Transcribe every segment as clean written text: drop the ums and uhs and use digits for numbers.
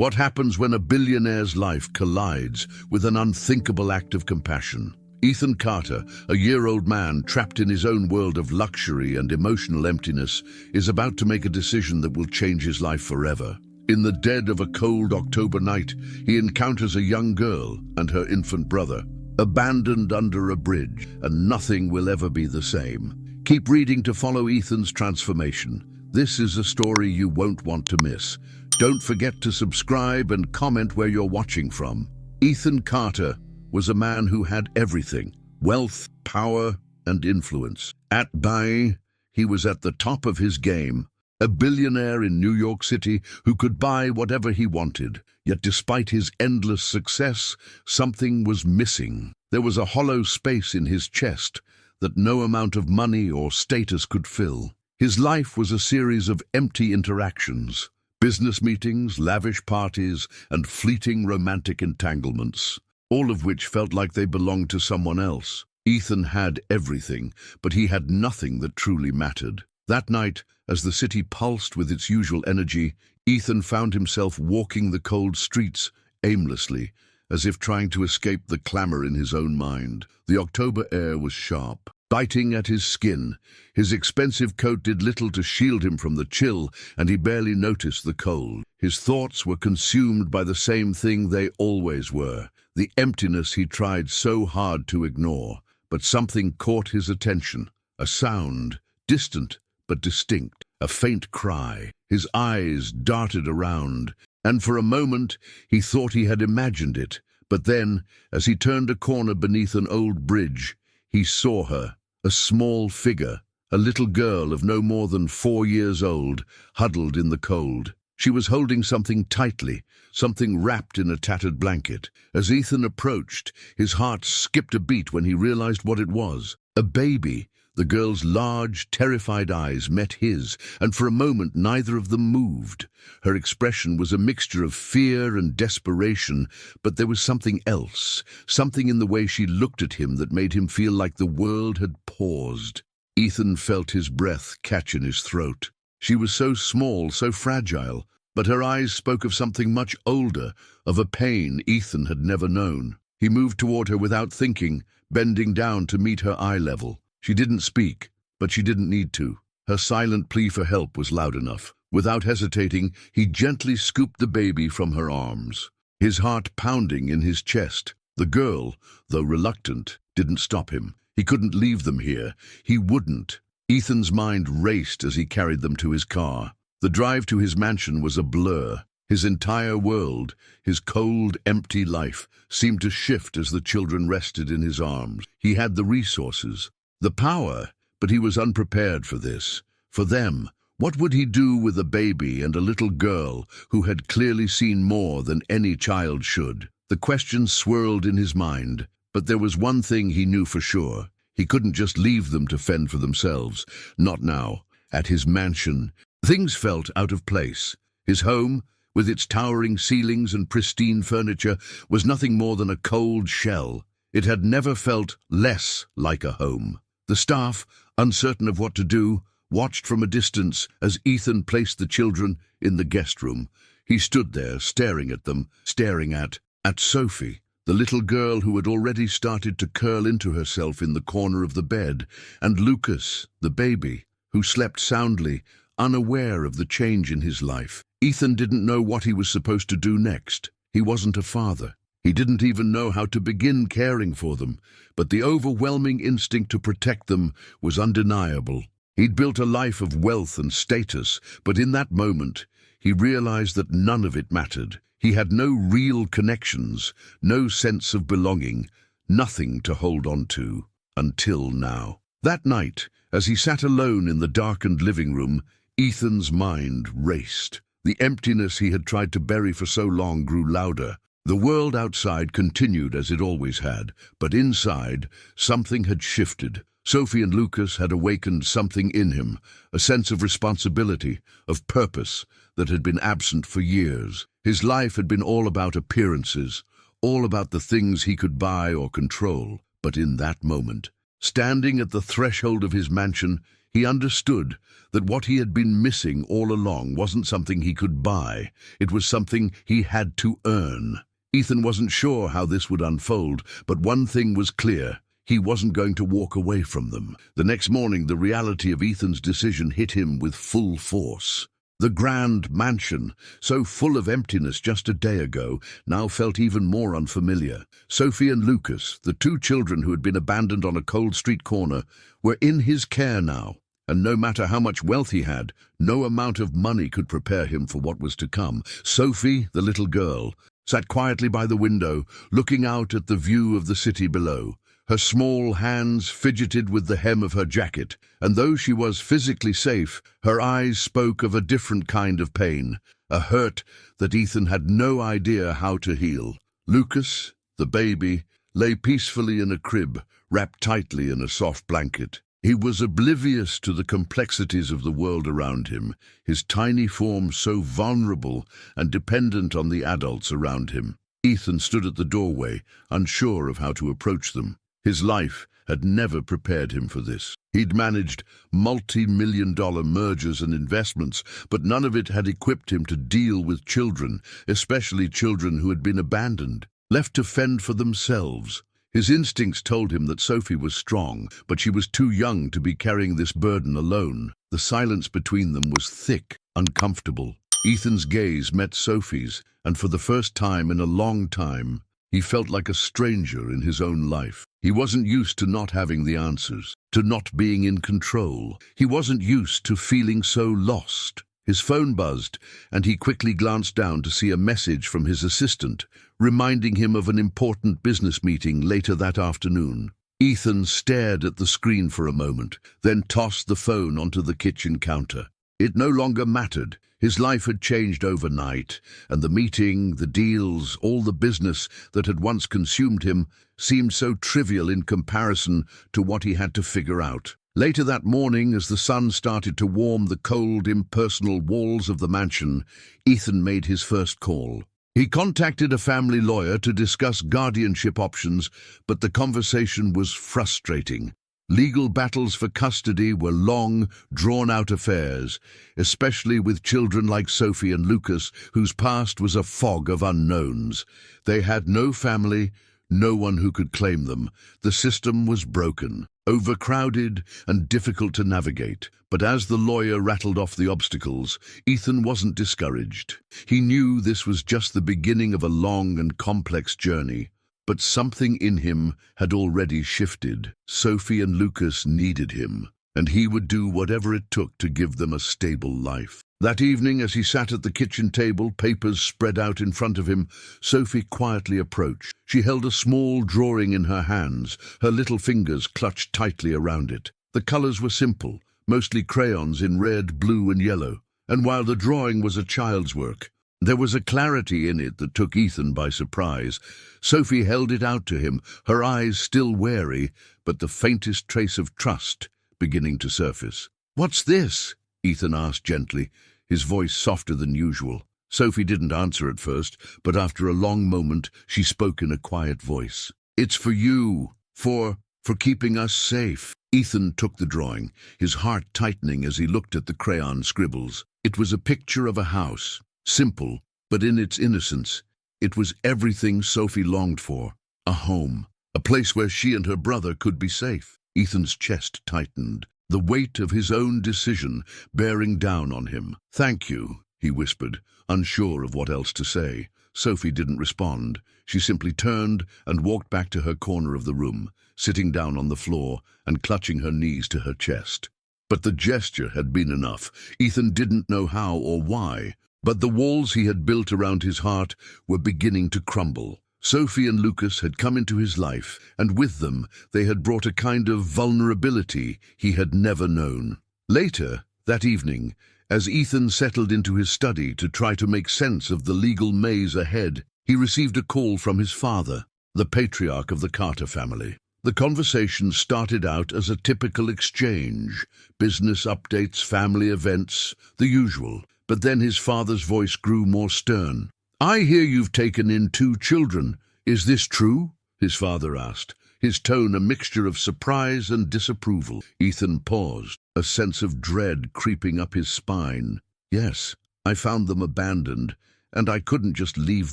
What happens when a billionaire's life collides with an unthinkable act of compassion? Ethan Carter, a year-old man trapped in his own world of luxury and emotional emptiness, is about to make a decision that will change his life forever. In the dead of a cold October night, he encounters a young girl and her infant brother, abandoned under a bridge, and nothing will ever be the same. Keep reading to follow Ethan's transformation. This is a story you won't want to miss. Don't forget to subscribe and comment where you're watching from. Ethan Carter was a man who had everything: wealth, power, and influence. At Bay, he was at the top of his game, a billionaire in New York City who could buy whatever he wanted. Yet despite his endless success, something was missing. There was a hollow space in his chest that no amount of money or status could fill. His life was a series of empty interactions: business meetings, lavish parties, and fleeting romantic entanglements, all of which felt like they belonged to someone else. Ethan had everything, but he had nothing that truly mattered. That night, as the city pulsed with its usual energy, Ethan found himself walking the cold streets aimlessly, as if trying to escape the clamor in his own mind. The October air was sharp, biting at his skin. His expensive coat did little to shield him from the chill, and he barely noticed the cold. His thoughts were consumed by the same thing they always were: the emptiness he tried so hard to ignore. But something caught his attention. A sound, distant but distinct, a faint cry. His eyes darted around, and for a moment he thought he had imagined it. But then, as he turned a corner beneath an old bridge, he saw her. A small figure, a little girl of no more than 4 years old, huddled in the cold. She was holding something tightly, something wrapped in a tattered blanket. As Ethan approached, his heart skipped a beat when he realized what it was. A baby. The girl's large, terrified eyes met his, and for a moment neither of them moved. Her expression was a mixture of fear and desperation, but there was something else, something in the way she looked at him that made him feel like the world had paused. Ethan felt his breath catch in his throat. She was so small, so fragile, but her eyes spoke of something much older, of a pain Ethan had never known. He moved toward her without thinking, bending down to meet her eye level. She didn't speak, but she didn't need to. Her silent plea for help was loud enough. Without hesitating, he gently scooped the baby from her arms, his heart pounding in his chest. The girl, though reluctant, didn't stop him. He couldn't leave them here. He wouldn't. Ethan's mind raced as he carried them to his car. The drive to his mansion was a blur. His entire world, his cold, empty life, seemed to shift as the children rested in his arms. He had the resources, the power, but he was unprepared for this. For them, what would he do with a baby and a little girl who had clearly seen more than any child should? The questions swirled in his mind, but there was one thing he knew for sure. He couldn't just leave them to fend for themselves. Not now. At his mansion, things felt out of place. His home, with its towering ceilings and pristine furniture, was nothing more than a cold shell. It had never felt less like a home. The staff, uncertain of what to do, watched from a distance as Ethan placed the children in the guest room. He stood there, staring at them, staring at Sophie, the little girl who had already started to curl into herself in the corner of the bed, and Lucas, the baby, who slept soundly, unaware of the change in his life. Ethan didn't know what he was supposed to do next. He wasn't a father. He didn't even know how to begin caring for them, but the overwhelming instinct to protect them was undeniable. He'd built a life of wealth and status, but in that moment, he realized that none of it mattered. He had no real connections, no sense of belonging, nothing to hold on to, until now. That night, as he sat alone in the darkened living room, Ethan's mind raced. The emptiness he had tried to bury for so long grew louder. The world outside continued as it always had, but inside, something had shifted. Sophie and Lucas had awakened something in him, a sense of responsibility, of purpose, that had been absent for years. His life had been all about appearances, all about the things he could buy or control. But in that moment, standing at the threshold of his mansion, He understood that what he had been missing all along wasn't something he could buy. It was something he had to earn. Ethan wasn't sure how this would unfold, but one thing was clear. He wasn't going to walk away from them. The next morning, the reality of Ethan's decision hit him with full force. The grand mansion, so full of emptiness just a day ago, now felt even more unfamiliar. Sophie and Lucas, the two children who had been abandoned on a cold street corner, were in his care now. And no matter how much wealth he had, no amount of money could prepare him for what was to come. Sophie, the little girl, sat quietly by the window, looking out at the view of the city below. Her small hands fidgeted with the hem of her jacket, and though she was physically safe, her eyes spoke of a different kind of pain, a hurt that Ethan had no idea how to heal. Lucas, the baby, lay peacefully in a crib, wrapped tightly in a soft blanket. He was oblivious to the complexities of the world around him, his tiny form so vulnerable and dependent on the adults around him. Ethan stood at the doorway, unsure of how to approach them. His life had never prepared him for this. He'd managed multi-million-dollar mergers and investments, but none of it had equipped him to deal with children, especially children who had been abandoned, left to fend for themselves. His instincts told him that Sophie was strong, but she was too young to be carrying this burden alone. The silence between them was thick, uncomfortable. Ethan's gaze met Sophie's, and for the first time in a long time, he felt like a stranger in his own life. He wasn't used to not having the answers, to not being in control. He wasn't used to feeling so lost. His phone buzzed, and he quickly glanced down to see a message from his assistant, reminding him of an important business meeting later that afternoon. Ethan stared at the screen for a moment, then tossed the phone onto the kitchen counter. It no longer mattered. His life had changed overnight, and the meeting, the deals, all the business that had once consumed him seemed so trivial in comparison to what he had to figure out. Later that morning, as the sun started to warm the cold, impersonal walls of the mansion, Ethan made his first call. He contacted a family lawyer to discuss guardianship options, but the conversation was frustrating. Legal battles for custody were long, drawn-out affairs, especially with children like Sophie and Lucas, whose past was a fog of unknowns. They had no family, no one who could claim them. The system was broken, overcrowded, and difficult to navigate. But as the lawyer rattled off the obstacles, Ethan wasn't discouraged. He knew this was just the beginning of a long and complex journey. But something in him had already shifted. Sophie and Lucas needed him, and he would do whatever it took to give them a stable life. That evening, as he sat at the kitchen table, papers spread out in front of him, Sophie quietly approached. She held a small drawing in her hands, her little fingers clutched tightly around it. The colors were simple, mostly crayons in red, blue, and yellow, and while the drawing was a child's work, there was a clarity in it that took Ethan by surprise. Sophie held it out to him, her eyes still wary, but the faintest trace of trust beginning to surface. "What's this?" Ethan asked gently, his voice softer than usual. Sophie didn't answer at first, but after a long moment, she spoke in a quiet voice. "It's for you, for keeping us safe." Ethan took the drawing, his heart tightening as he looked at the crayon scribbles. It was a picture of a house. Simple, but in its innocence, it was everything Sophie longed for. A home, a place where she and her brother could be safe. Ethan's chest tightened, the weight of his own decision bearing down on him. "Thank you," he whispered, unsure of what else to say. Sophie didn't respond. She simply turned and walked back to her corner of the room, sitting down on the floor and clutching her knees to her chest. But the gesture had been enough. Ethan didn't know how or why, but the walls he had built around his heart were beginning to crumble. Sophie and Lucas had come into his life, and with them they had brought a kind of vulnerability he had never known. Later, that evening, as Ethan settled into his study to try to make sense of the legal maze ahead, he received a call from his father, the patriarch of the Carter family. The conversation started out as a typical exchange, business updates, family events, the usual. But then his father's voice grew more stern. "I hear you've taken in 2 children. Is this true?" his father asked. his tone a mixture of surprise and disapproval. Ethan paused, a sense of dread creeping up his spine. "Yes, I found them abandoned, and I couldn't just leave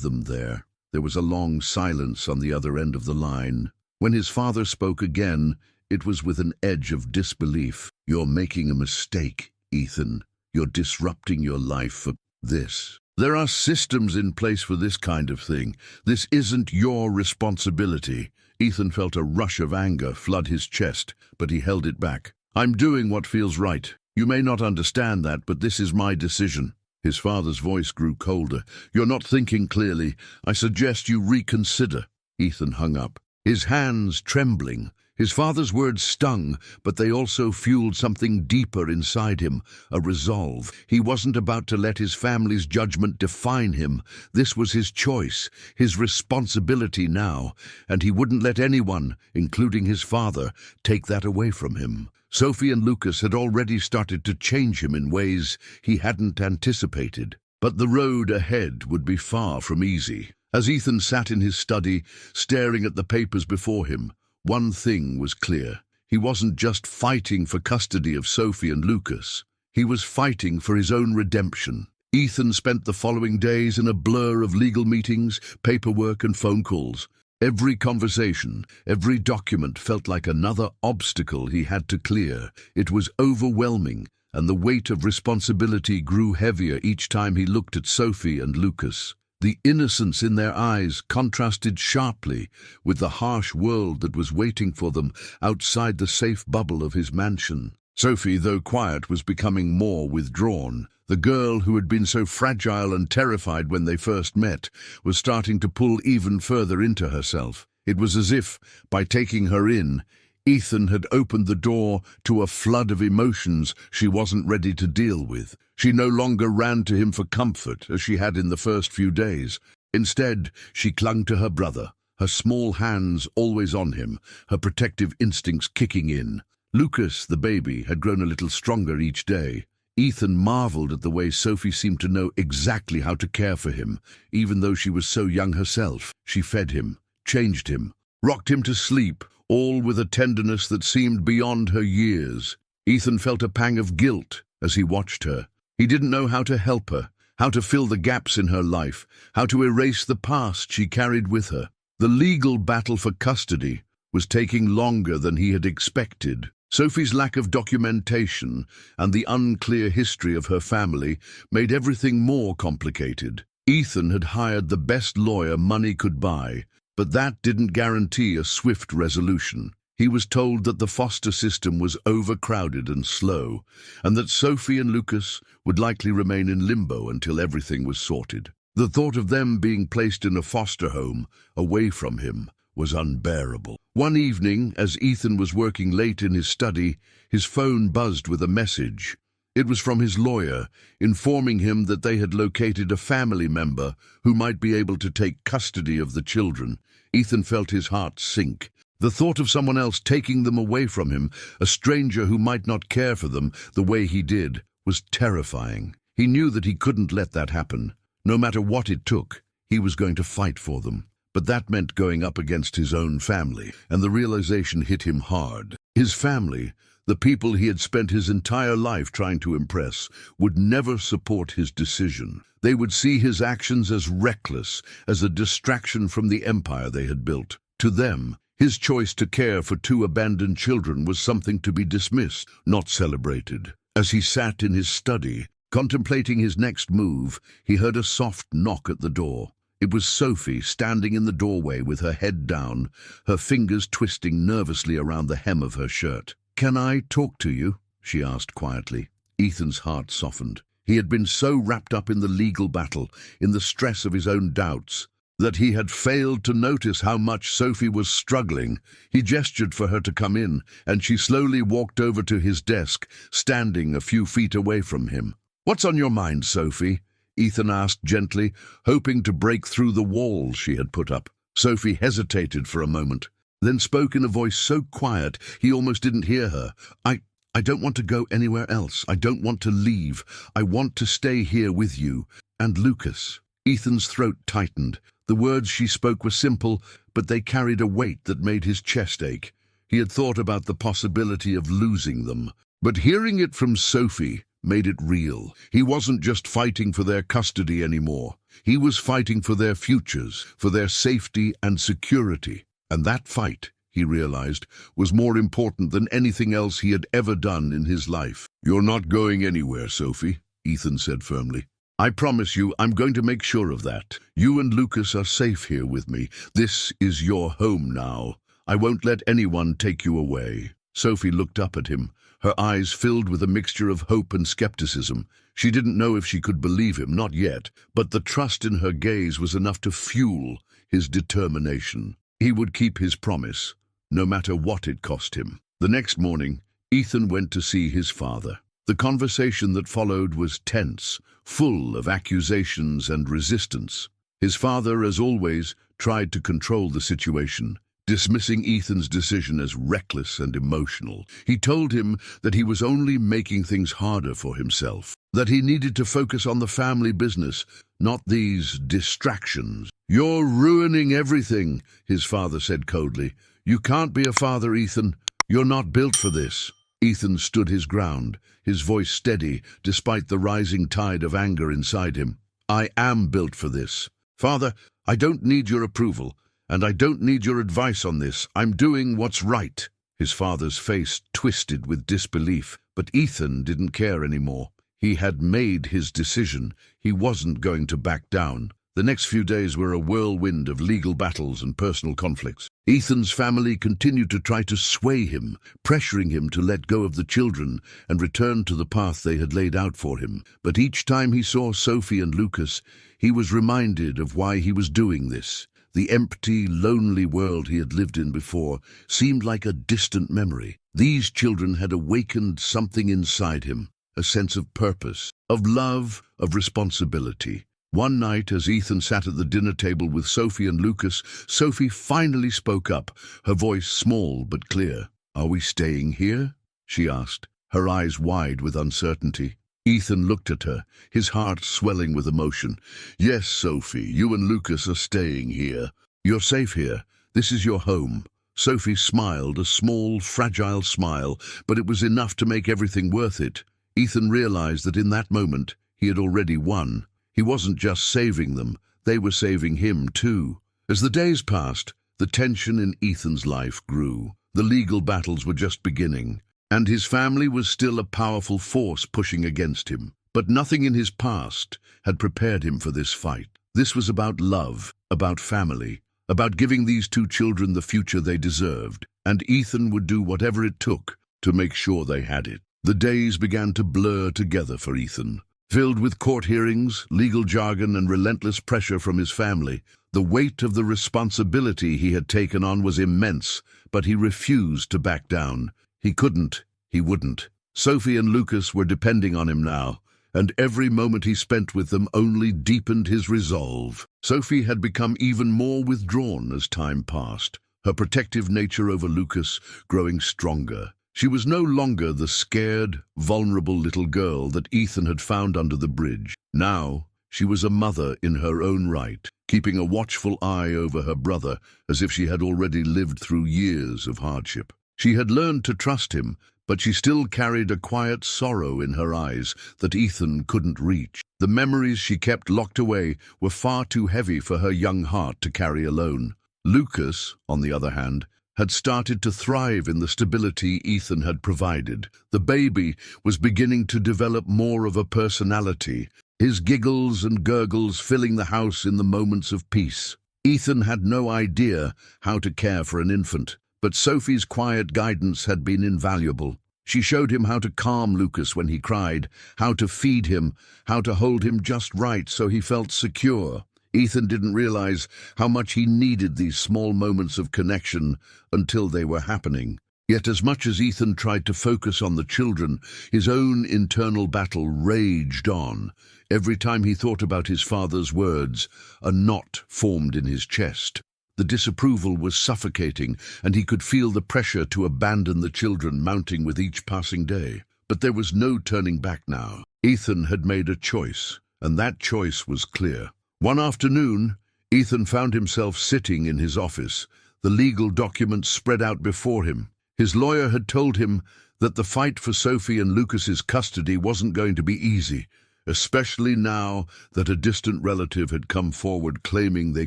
them there." There was a long silence on the other end of the line. When his father spoke again, it was with an edge of disbelief. "You're making a mistake, Ethan. You're disrupting your life for this. There are systems in place for this kind of thing. This isn't your responsibility." Ethan felt a rush of anger flood his chest, but he held it back. "I'm doing what feels right. You may not understand that, but this is my decision." His father's voice grew colder. "You're not thinking clearly. I suggest you reconsider." Ethan hung up, his hands trembling. His father's words stung, but they also fueled something deeper inside him, a resolve. He wasn't about to let his family's judgment define him. This was his choice, his responsibility now, and he wouldn't let anyone, including his father, take that away from him. Sophie and Lucas had already started to change him in ways he hadn't anticipated. But the road ahead would be far from easy. As Ethan sat in his study, staring at the papers before him, one thing was clear. He wasn't just fighting for custody of Sophie and Lucas. He was fighting for his own redemption. Ethan spent the following days in a blur of legal meetings, paperwork, and phone calls. Every conversation, every document felt like another obstacle he had to clear. It was overwhelming, and the weight of responsibility grew heavier each time he looked at Sophie and Lucas. The innocence in their eyes contrasted sharply with the harsh world that was waiting for them outside the safe bubble of his mansion. Sophie, though quiet, was becoming more withdrawn. The girl who had been so fragile and terrified when they first met was starting to pull even further into herself. It was as if, by taking her in, Ethan had opened the door to a flood of emotions she wasn't ready to deal with. She no longer ran to him for comfort, as she had in the first few days. Instead, she clung to her brother, her small hands always on him, her protective instincts kicking in. Lucas, the baby, had grown a little stronger each day. Ethan marveled at the way Sophie seemed to know exactly how to care for him, even though she was so young herself. She fed him, changed him, rocked him to sleep, all with a tenderness that seemed beyond her years. Ethan felt a pang of guilt as he watched her. He didn't know how to help her, how to fill the gaps in her life, how to erase the past she carried with her. The legal battle for custody was taking longer than he had expected. Sophie's lack of documentation and the unclear history of her family made everything more complicated. Ethan had hired the best lawyer money could buy, but that didn't guarantee a swift resolution. He was told that the foster system was overcrowded and slow, and that Sophie and Lucas would likely remain in limbo until everything was sorted. The thought of them being placed in a foster home, away from him, was unbearable. One evening, as Ethan was working late in his study, his phone buzzed with a message. It was from his lawyer, informing him that they had located a family member who might be able to take custody of the children. Ethan felt his heart sink. The thought of someone else taking them away from him, a stranger who might not care for them the way he did, was terrifying. He knew that he couldn't let that happen. No matter what it took, he was going to fight for them. But that meant going up against his own family, and the realization hit him hard. His family, the people he had spent his entire life trying to impress, would never support his decision. They would see his actions as reckless, as a distraction from the empire they had built. To them, his choice to care for two abandoned children was something to be dismissed, not celebrated. As he sat in his study, contemplating his next move, he heard a soft knock at the door. It was Sophie standing in the doorway with her head down, her fingers twisting nervously around the hem of her shirt. "Can I talk to you?" she asked quietly. Ethan's heart softened. He had been so wrapped up in the legal battle, in the stress of his own doubts, that he had failed to notice how much Sophie was struggling. He gestured for her to come in, and she slowly walked over to his desk, standing a few feet away from him. "What's on your mind, Sophie?" Ethan asked gently, hoping to break through the wall she had put up. Sophie hesitated for a moment, then spoke in a voice so quiet he almost didn't hear her. I don't want to go anywhere else. I don't want to leave. I want to stay here with you. And Lucas." Ethan's throat tightened. The words she spoke were simple, but they carried a weight that made his chest ache. He had thought about the possibility of losing them, but hearing it from Sophie made it real. He wasn't just fighting for their custody anymore. He was fighting for their futures, for their safety and security. And that fight, he realized, was more important than anything else he had ever done in his life. "You're not going anywhere, Sophie," Ethan said firmly. "I promise you, I'm going to make sure of that. You and Lucas are safe here with me. This is your home now. I won't let anyone take you away." Sophie looked up at him, her eyes filled with a mixture of hope and skepticism. She didn't know if she could believe him, not yet, but the trust in her gaze was enough to fuel his determination. He would keep his promise, no matter what it cost him. The next morning, Ethan went to see his father. The conversation that followed was tense, full of accusations and resistance. His father, as always, tried to control the situation, dismissing Ethan's decision as reckless and emotional. He told him that he was only making things harder for himself, that he needed to focus on the family business, not these distractions. "You're ruining everything," his father said coldly. "You can't be a father, Ethan. You're not built for this." Ethan stood his ground, his voice steady despite the rising tide of anger inside him. "I am built for this. Father, I don't need your approval. And I don't need your advice on this. I'm doing what's right." His father's face twisted with disbelief, but Ethan didn't care anymore. He had made his decision. He wasn't going to back down. The next few days were a whirlwind of legal battles and personal conflicts. Ethan's family continued to try to sway him, pressuring him to let go of the children and return to the path they had laid out for him. But each time he saw Sophie and Lucas, he was reminded of why he was doing this. The empty, lonely world he had lived in before seemed like a distant memory. These children had awakened something inside him, a sense of purpose, of love, of responsibility. One night, as Ethan sat at the dinner table with Sophie and Lucas, Sophie finally spoke up, her voice small but clear. "Are we staying here?" she asked, her eyes wide with uncertainty. Ethan looked at her, his heart swelling with emotion. "Yes, Sophie, you and Lucas are staying here. You're safe here. This is your home." Sophie smiled, a small, fragile smile, but it was enough to make everything worth it. Ethan realized that in that moment, he had already won. He wasn't just saving them, they were saving him too. As the days passed, the tension in Ethan's life grew. The legal battles were just beginning, and his family was still a powerful force pushing against him. But nothing in his past had prepared him for this fight. This was about love, about family, about giving these two children the future they deserved, and Ethan would do whatever it took to make sure they had it. The days began to blur together for Ethan. Filled with court hearings, legal jargon, and relentless pressure from his family, the weight of the responsibility he had taken on was immense, but he refused to back down. He couldn't, he wouldn't. Sophie and Lucas were depending on him now, and every moment he spent with them only deepened his resolve. Sophie had become even more withdrawn as time passed, her protective nature over Lucas growing stronger. She was no longer the scared, vulnerable little girl that Ethan had found under the bridge. Now, she was a mother in her own right, keeping a watchful eye over her brother as if she had already lived through years of hardship. She had learned to trust him, but she still carried a quiet sorrow in her eyes that Ethan couldn't reach. The memories she kept locked away were far too heavy for her young heart to carry alone. Lucas, on the other hand, had started to thrive in the stability Ethan had provided. The baby was beginning to develop more of a personality, his giggles and gurgles filling the house in the moments of peace. Ethan had no idea how to care for an infant, but Sophie's quiet guidance had been invaluable. She showed him how to calm Lucas when he cried, how to feed him, how to hold him just right so he felt secure. Ethan didn't realize how much he needed these small moments of connection until they were happening. Yet as much as Ethan tried to focus on the children, his own internal battle raged on. Every time he thought about his father's words, a knot formed in his chest. The disapproval was suffocating, and he could feel the pressure to abandon the children mounting with each passing day. But there was no turning back now. Ethan had made a choice, and that choice was clear. One afternoon, Ethan found himself sitting in his office, the legal documents spread out before him. His lawyer had told him that the fight for Sophie and Lucas's custody wasn't going to be easy, especially now that a distant relative had come forward claiming they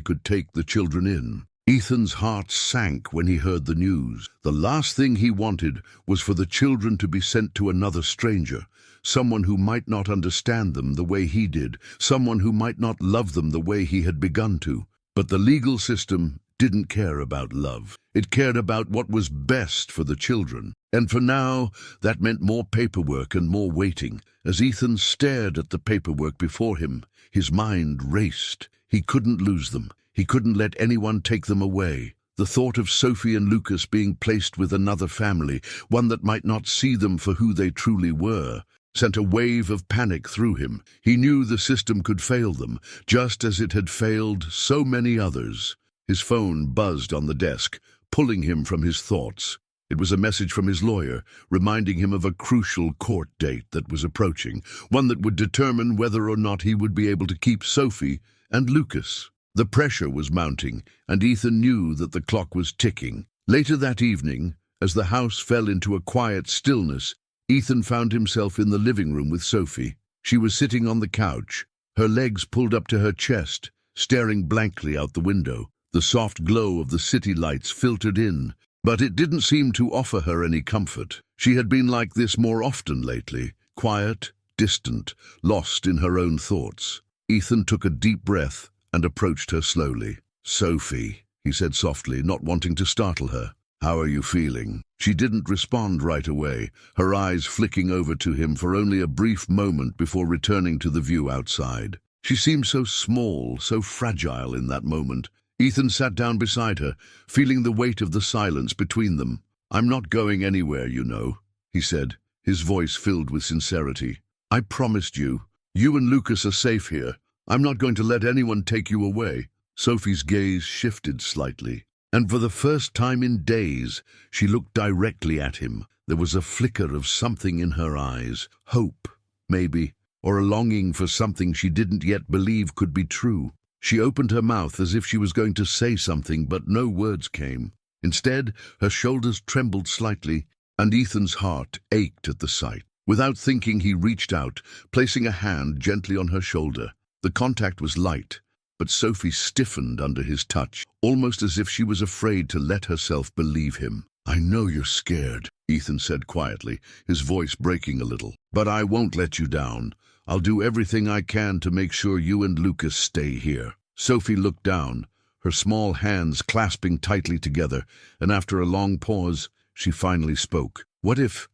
could take the children in. Ethan's heart sank when he heard the news. The last thing he wanted was for the children to be sent to another stranger, someone who might not understand them the way he did, someone who might not love them the way he had begun to. But the legal system didn't care about love. It cared about what was best for the children. And for now, that meant more paperwork and more waiting. As Ethan stared at the paperwork before him, his mind raced. He couldn't lose them. He couldn't let anyone take them away. The thought of Sophie and Lucas being placed with another family, one that might not see them for who they truly were, sent a wave of panic through him. He knew the system could fail them, just as it had failed so many others. His phone buzzed on the desk, pulling him from his thoughts. It was a message from his lawyer, reminding him of a crucial court date that was approaching, one that would determine whether or not he would be able to keep Sophie and Lucas. The pressure was mounting, and Ethan knew that the clock was ticking. Later that evening, as the house fell into a quiet stillness, Ethan found himself in the living room with Sophie. She was sitting on the couch, her legs pulled up to her chest, staring blankly out the window. The soft glow of the city lights filtered in, but it didn't seem to offer her any comfort. She had been like this more often lately, quiet, distant, lost in her own thoughts. Ethan took a deep breath and approached her slowly. "Sophie," he said softly, not wanting to startle her. "How are you feeling?" She didn't respond right away, her eyes flicking over to him for only a brief moment before returning to the view outside. She seemed so small, so fragile in that moment. Ethan sat down beside her, feeling the weight of the silence between them. "I'm not going anywhere, you know," he said, his voice filled with sincerity. "I promised you. You and Lucas are safe here. I'm not going to let anyone take you away." Sophie's gaze shifted slightly, and for the first time in days, she looked directly at him. There was a flicker of something in her eyes, hope, maybe, or a longing for something she didn't yet believe could be true. She opened her mouth as if she was going to say something, but no words came. Instead, her shoulders trembled slightly, and Ethan's heart ached at the sight. Without thinking, he reached out, placing a hand gently on her shoulder. The contact was light, but Sophie stiffened under his touch, almost as if she was afraid to let herself believe him. "I know you're scared," Ethan said quietly, his voice breaking a little. "But I won't let you down. I'll do everything I can to make sure you and Lucas stay here." Sophie looked down, her small hands clasping tightly together, and after a long pause, she finally spoke. What if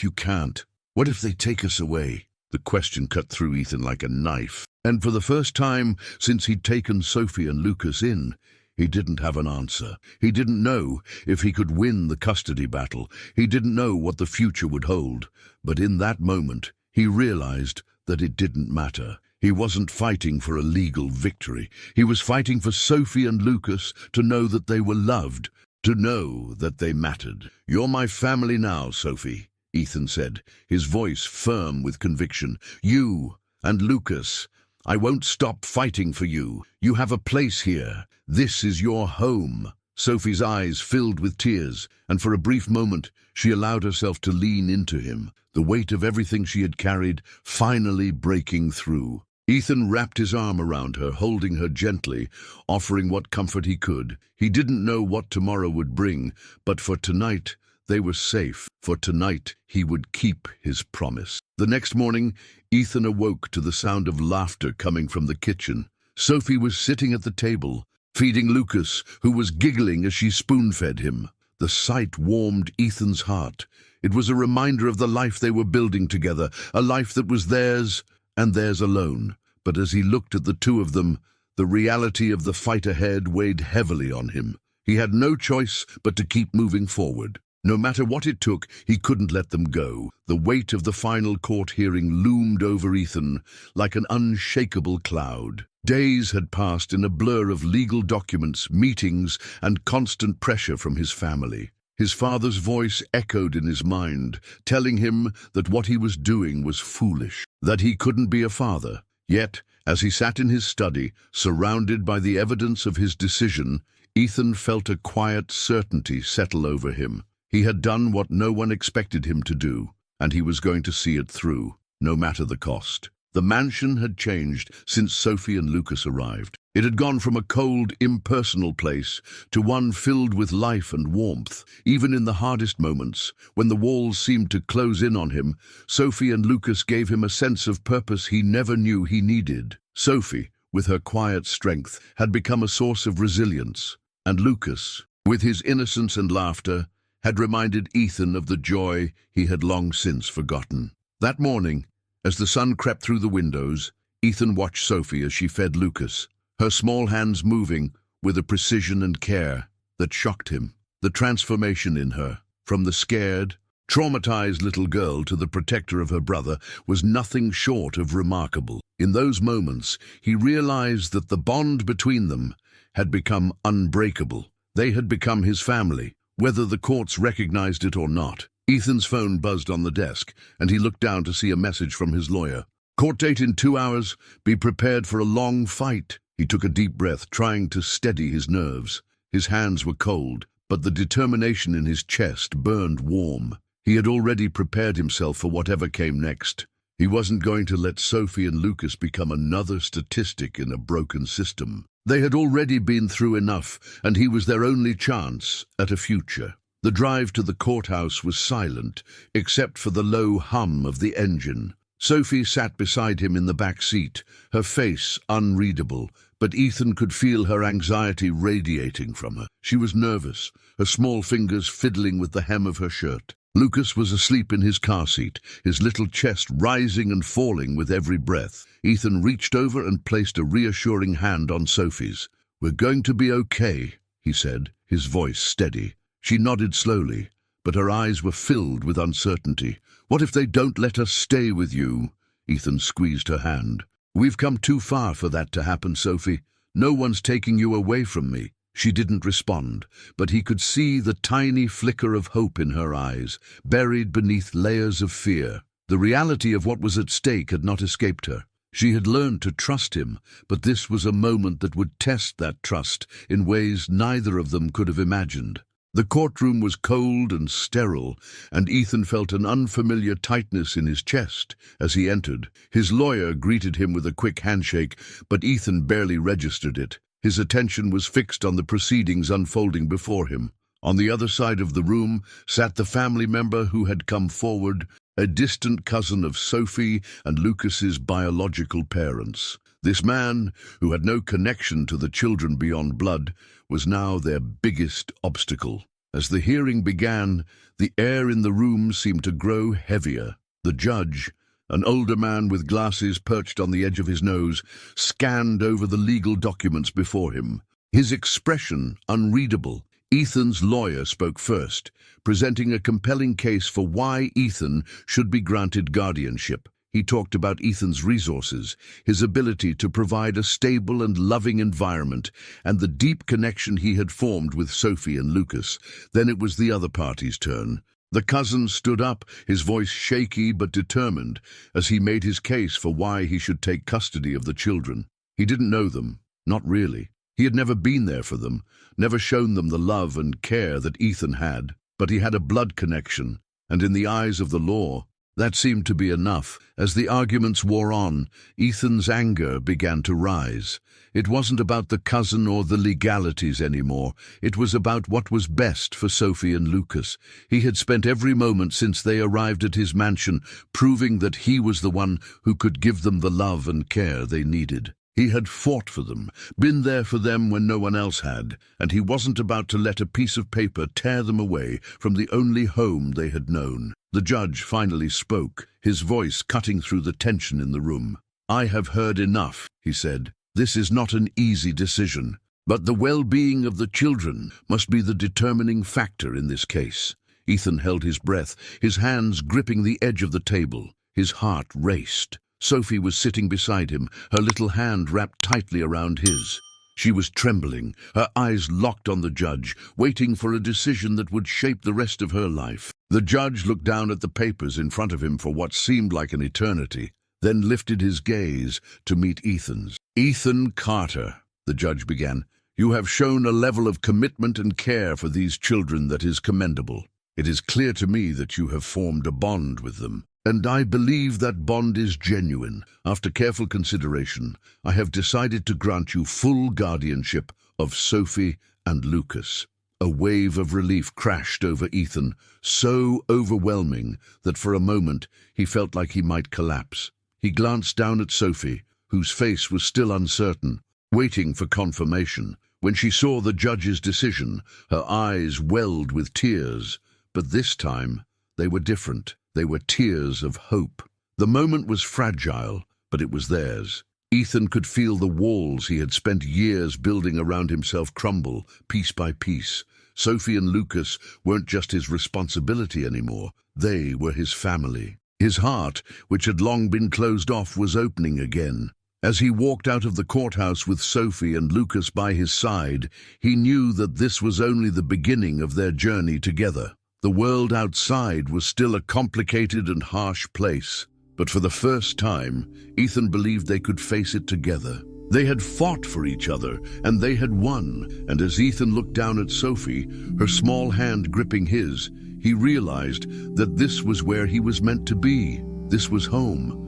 you can't? What if they take us away?" The question cut through Ethan like a knife, and for the first time since he'd taken Sophie and Lucas in, he didn't have an answer. He didn't know if he could win the custody battle. He didn't know what the future would hold. But in that moment, he realized that it didn't matter. He wasn't fighting for a legal victory. He was fighting for Sophie and Lucas to know that they were loved, to know that they mattered. "You're my family now, Sophie," Ethan said, his voice firm with conviction. "You and Lucas. I won't stop fighting for you. You have a place here. This is your home." Sophie's eyes filled with tears, and for a brief moment she allowed herself to lean into him, the weight of everything she had carried finally breaking through. Ethan wrapped his arm around her, holding her gently, offering what comfort he could. He didn't know what tomorrow would bring, but for tonight they were safe. For tonight he would keep his promise. The next morning, Ethan awoke to the sound of laughter coming from the kitchen. Sophie was sitting at the table, feeding Lucas, who was giggling as she spoon-fed him. The sight warmed Ethan's heart. It was a reminder of the life they were building together, a life that was theirs and theirs alone. But as he looked at the two of them, the reality of the fight ahead weighed heavily on him. He had no choice but to keep moving forward. No matter what it took, he couldn't let them go. The weight of the final court hearing loomed over Ethan like an unshakable cloud. Days had passed in a blur of legal documents, meetings, and constant pressure from his family. His father's voice echoed in his mind, telling him that what he was doing was foolish, that he couldn't be a father. Yet, As he sat in his study, surrounded by the evidence of his decision, Ethan felt a quiet certainty settle over him. He had done what no one expected him to do, and he was going to see it through, no matter the cost. The mansion had changed since Sophie and Lucas arrived. It had gone from a cold, impersonal place to one filled with life and warmth. Even in the hardest moments, when the walls seemed to close in on him, Sophie and Lucas gave him a sense of purpose he never knew he needed. Sophie, with her quiet strength, had become a source of resilience, and Lucas, with his innocence and laughter, had reminded Ethan of the joy he had long since forgotten. That morning, as the sun crept through the windows, Ethan watched Sophie as she fed Lucas, her small hands moving with a precision and care that shocked him. The transformation in her, from the scared, traumatized little girl to the protector of her brother, was nothing short of remarkable. In those moments, he realized that the bond between them had become unbreakable. They had become his family, whether the courts recognized it or not. Ethan's phone buzzed on the desk, and he looked down to see a message from his lawyer. "Court date in 2 hours. Be prepared for a long fight." He took a deep breath, trying to steady his nerves. His hands were cold, but the determination in his chest burned warm. He had already prepared himself for whatever came next. He wasn't going to let Sophie and Lucas become another statistic in a broken system. They had already been through enough, and he was their only chance at a future. The drive to the courthouse was silent, except for the low hum of the engine. Sophie sat beside him in the back seat, her face unreadable, but Ethan could feel her anxiety radiating from her. She was nervous, her small fingers fiddling with the hem of her shirt. Lucas was asleep in his car seat, his little chest rising and falling with every breath. Ethan reached over and placed a reassuring hand on Sophie's. "We're going to be okay," he said, his voice steady. She nodded slowly, but her eyes were filled with uncertainty. "What if they don't let us stay with you?" Ethan squeezed her hand. "We've come too far for that to happen, Sophie. No one's taking you away from me." She didn't respond, but he could see the tiny flicker of hope in her eyes, buried beneath layers of fear. The reality of what was at stake had not escaped her. She had learned to trust him, but this was a moment that would test that trust in ways neither of them could have imagined. The courtroom was cold and sterile, and Ethan felt an unfamiliar tightness in his chest as he entered. His lawyer greeted him with a quick handshake, but Ethan barely registered it. His attention was fixed on the proceedings unfolding before him. On the other side of the room sat the family member who had come forward, a distant cousin of Sophie and Lucas's biological parents. This man, who had no connection to the children beyond blood, was now their biggest obstacle. As the hearing began, the air in the room seemed to grow heavier. The judge, an older man with glasses perched on the edge of his nose, scanned over the legal documents before him, his expression unreadable. Ethan's lawyer spoke first, presenting a compelling case for why Ethan should be granted guardianship. He talked about Ethan's resources, his ability to provide a stable and loving environment, and the deep connection he had formed with Sophie and Lucas. Then it was the other party's turn. The cousin stood up, his voice shaky but determined, as he made his case for why he should take custody of the children. He didn't know them, not really. He had never been there for them, never shown them the love and care that Ethan had. But he had a blood connection, and in the eyes of the law, that seemed to be enough. As the arguments wore on, Ethan's anger began to rise. It wasn't about the cousin or the legalities anymore. It was about what was best for Sophie and Lucas. He had spent every moment since they arrived at his mansion proving that he was the one who could give them the love and care they needed. He had fought for them, been there for them when no one else had, and he wasn't about to let a piece of paper tear them away from the only home they had known. The judge finally spoke, his voice cutting through the tension in the room. "I have heard enough," he said. "This is not an easy decision, but the well-being of the children must be the determining factor in this case." Ethan held his breath, his hands gripping the edge of the table. His heart raced. Sophie was sitting beside him, her little hand wrapped tightly around his. She was trembling, her eyes locked on the judge, waiting for a decision that would shape the rest of her life. The judge looked down at the papers in front of him for what seemed like an eternity. then lifted his gaze to meet Ethan's. "Ethan Carter," the judge began, "you have shown a level of commitment and care for these children that is commendable. It is clear to me that you have formed a bond with them, and I believe that bond is genuine. After careful consideration, I have decided to grant you full guardianship of Sophie and Lucas." A wave of relief crashed over Ethan, so overwhelming that for a moment he felt like he might collapse. He glanced down at Sophie, whose face was still uncertain, waiting for confirmation. When she saw the judge's decision, her eyes welled with tears, but this time they were different. They were tears of hope. The moment was fragile, but it was theirs. Ethan could feel the walls he had spent years building around himself crumble, piece by piece. Sophie and Lucas weren't just his responsibility anymore. They were his family. His heart, which had long been closed off, was opening again. As he walked out of the courthouse with Sophie and Lucas by his side, he knew that this was only the beginning of their journey together. The world outside was still a complicated and harsh place, but for the first time, Ethan believed they could face it together. They had fought for each other, and they had won, and as Ethan looked down at Sophie, her small hand gripping his, he realized that this was where he was meant to be. This was home,